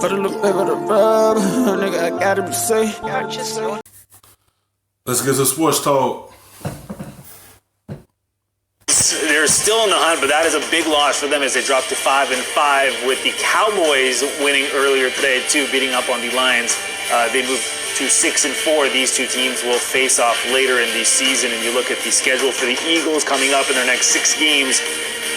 Put a little bit of the rub, nigga, I gotta be safe. Let's get to sports talk. They're still in the hunt, but that is a big loss for them as they drop to 5-5 with the Cowboys winning earlier today too, beating up on the Lions. They moved to 6-4. These two teams will face off later in the season, and you look at the schedule for the Eagles coming up in their next 6 games.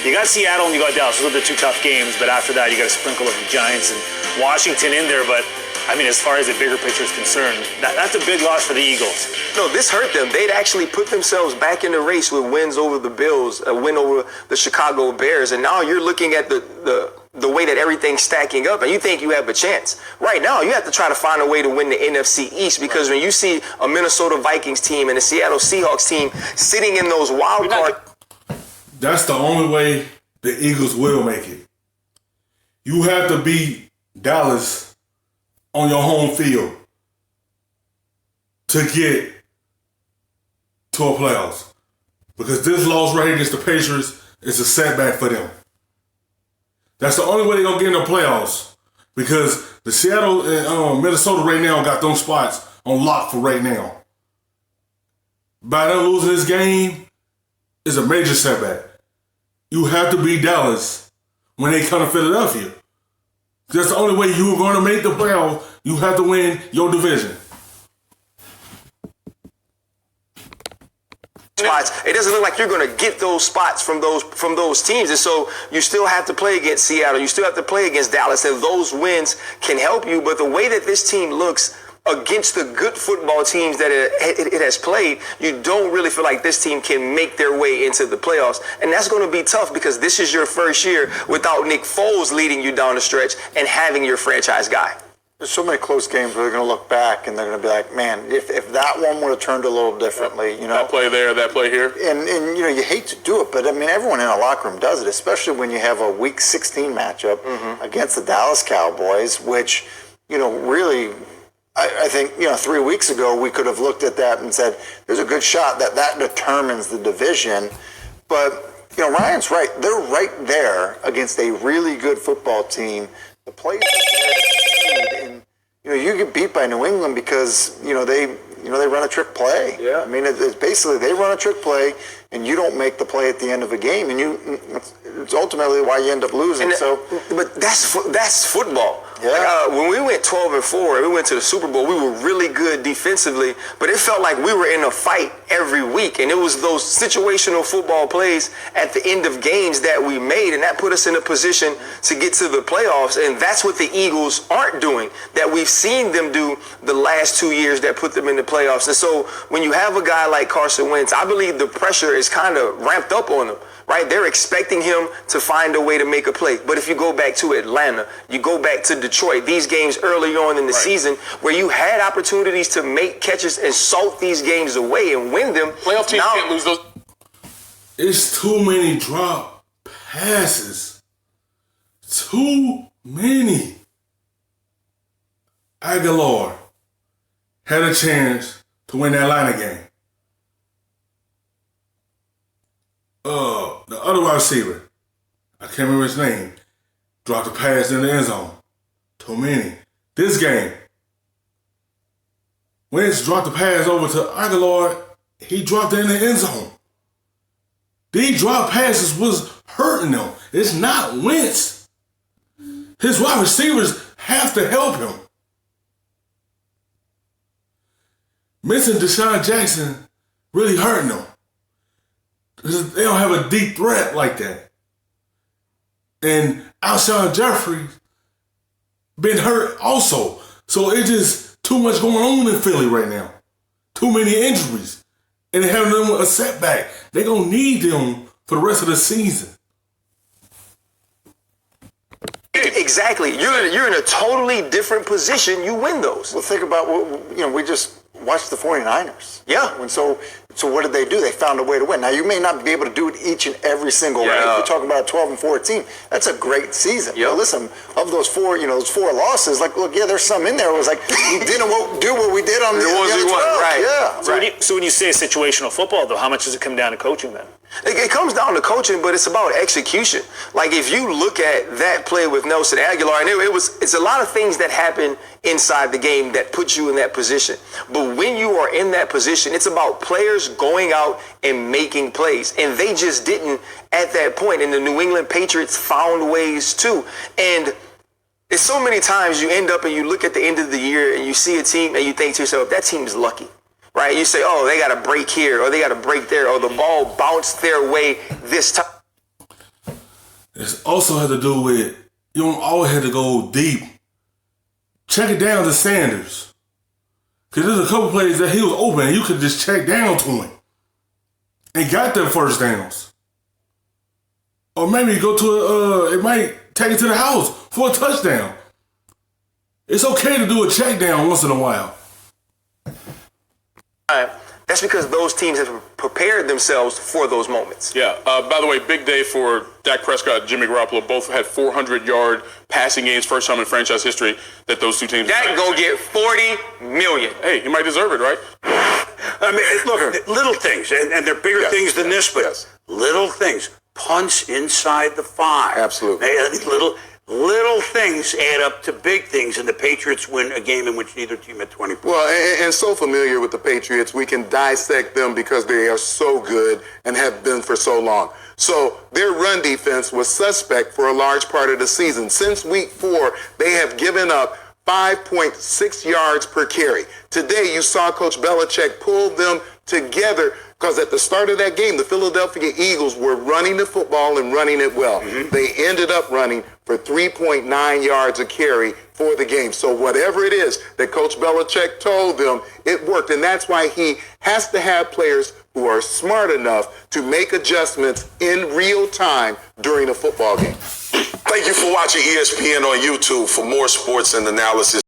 You got Seattle and you got Dallas. Those are the 2 tough games, but after that you got a sprinkle of the Giants and Washington in there. But I mean, as far as the bigger picture is concerned, that's a big loss for the Eagles. No, this hurt them. They'd actually put themselves back in the race with wins over the Bills, a win over the Chicago Bears, and now you're looking at the way that everything's stacking up, and you think you have a chance. Right now, you have to try to find a way to win the NFC East, because when you see a Minnesota Vikings team and a Seattle Seahawks team sitting in those wild cards, that's the only way the Eagles will make it. You have to beat Dallas on your home field to get to a playoffs. Because this loss right here against the Patriots is a setback for them. That's the only way they're going to get in the playoffs. Because the Seattle and Minnesota right now got those spots on lock for right now. By them losing this game is a major setback. You have to beat Dallas when they come to Philadelphia. That's the only way you're going to make the playoffs. You have to win your division. spots. It doesn't look like you're going to get those spots from those teams, and so you still have to play against Seattle. You still have to play against Dallas, and those wins can help you. But the way that this team looks against the good football teams that it has played, you don't really feel like this team can make their way into the playoffs. And that's going to be tough because this is your first year without Nick Foles leading you down the stretch and having your franchise guy. There's so many close games where they're going to look back and they're going to be like, man, if that one would have turned a little differently, you know. That play there, that play here. And you know, you hate to do it, but I mean, everyone in a locker room does it, especially when you have a Week 16 matchup against the Dallas Cowboys, which, you know, really, I think, you know, 3 weeks ago we could have looked at that and said, there's a good shot that determines the division. But, you know, Ryan's right. They're right there against a really good football team. The players are there to succeed. And, you know, you get beat by New England because, they run a trick play. Yeah. I mean, it's basically they run a trick play and you don't make the play at the end of a game, and it's ultimately why you end up losing. But that's football. Yeah. Like, when we went 12-4, we went to the Super Bowl. We were really good defensively, but it felt like we were in a fight every week, and it was those situational football plays at the end of games that we made, and that put us in a position to get to the playoffs. And that's what the Eagles aren't doing, that we've seen them do the last 2 years that put them in the playoffs. And so when you have a guy like Carson Wentz, I believe the pressure is kind of ramped up on him. Right? They're expecting him to find a way to make a play. But if you go back to Atlanta, you go back to Detroit, these games early on in the season where you had opportunities to make catches and salt these games away and win them. Playoff teams can't lose those. It's too many drop passes. Too many. Aguilar had a chance to win that Atlanta game. The other wide receiver, I can't remember his name, dropped a pass in the end zone. Too many. This game, Wentz dropped the pass over to Aguilar, he dropped it in the end zone. These drop passes was hurting them. It's not Wentz. His wide receivers have to help him. Missing Deshaun Jackson really hurting them. They don't have a deep threat like that. And Alshon Jeffrey been hurt also. So it's just too much going on in Philly right now. Too many injuries. And they have them a setback. They're going to need them for the rest of the season. Exactly. You're in a totally different position. You win those. Well, think about we just watched the 49ers. Yeah. And so So what did they do? They found a way to win. Now, you may not be able to do it each and every single way. If you're talking about 12 and 14, that's a great season. But listen, of those four, those 4 losses, like, look, there's some in there. It was like, we didn't do what we did on the other 12. Right. Yeah. So when you say situational football, though, how much does it come down to coaching then? It comes down to coaching, but it's about execution. Like, if you look at that play with Nelson Aguilar, and it's a lot of things that happen inside the game that put you in that position. But when you are in that position, it's about players going out and making plays. And they just didn't at that point. And the New England Patriots found ways to. And it's so many times you end up and you look at the end of the year and you see a team and you think to yourself, that team's lucky. Right? You say, oh, they got a break here, or they got a break there, or the ball bounced their way this time. It also had to do with, you don't always have to go deep. Check it down to Sanders. Because there's a couple plays that he was open and you could just check down to him and got them first downs. Or maybe go to it might take it to the house for a touchdown. It's okay to do a check down once in a while. That's because those teams have prepared themselves for those moments. Yeah. By the way, big day for Dak Prescott and Jimmy Garoppolo. Both had 400-yard passing games, first time in franchise history that those two teams. Dak go get $40 million. Hey, he might deserve it, right? I mean, look, little things, and they're bigger things than this, but little things. Punts inside the 5. Absolutely. Little things add up to big things, and the Patriots win a game in which neither team had 20 points. Well, and so familiar with the Patriots, we can dissect them because they are so good and have been for so long. So their run defense was suspect for a large part of the season. Since week 4, they have given up 5.6 yards per carry. Today, you saw Coach Belichick pull them together because at the start of that game, the Philadelphia Eagles were running the football and running it well. They ended up running for 3.9 yards a carry for the game. So whatever it is that Coach Belichick told them, it worked. And that's why he has to have players who are smart enough to make adjustments in real time during a football game. Thank you for watching ESPN on YouTube. For more sports and analysis,